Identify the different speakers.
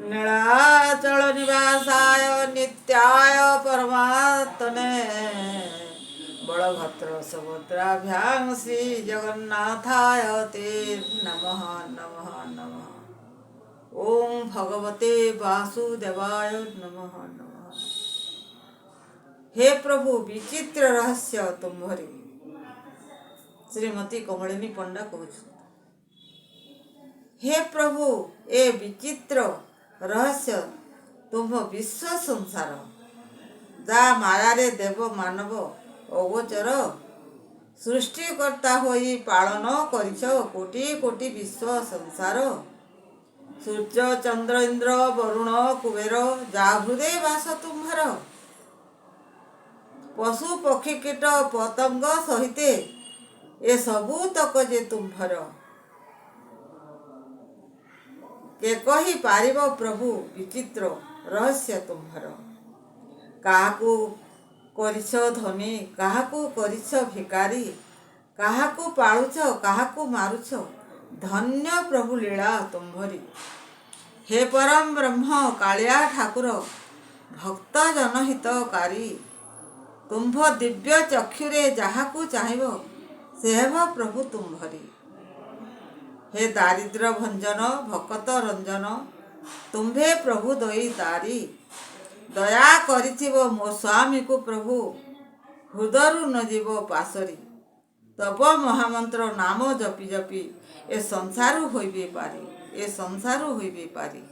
Speaker 1: नीलाचल निवासाय नित्याय परमात्मने बलभद्र सुभद्राभ्यां श्री जगन्नाथाय ते नमः नमः नमः। ओम भगवते वासुदेवाय नमः नमः। हे प्रभु विचित्र रहस्य तुम्हारी। श्रीमती कमलिनी पंडा कहूँ। हे प्रभु ए विचित्र रहस्य तुम विश्व संसार जा मायारे देव मानव अगोचर सृष्टिकर्ता होई पालन करिछ कोटि कोटि विश्व संसार सूर्य चंद्र इंद्र वरुण कुबेर जा हृदय वास तुम्हार पशु पक्षी कीट पतंग सहिते ए सबू तक जे तुम्हार के कही पारिब प्रभु विचित्र रहस्य तुम्हार काहाकू करिछ धनी काहाकू करिछ भिकारी काहाकू पालुछ काहाकू मारुछ धन्य प्रभु लीला तुम्हारी। हे परम ब्रह्म कालिया ठाकुर भक्त जनहितकारी तुम्भ दिव्य चक्षुरे जहाकू चाहिब से हेब प्रभु तुम्हारी। हे दारिद्र भंजन भकत रंजन तुम्भे प्रभु दई तारी दया करिथिब मो स्वामी को प्रभु हृदयरु न जीव पासरी तब महामंत्र नाम जपि जपि ए संसारु होइबे पारी ए संसारु होइबे पारी।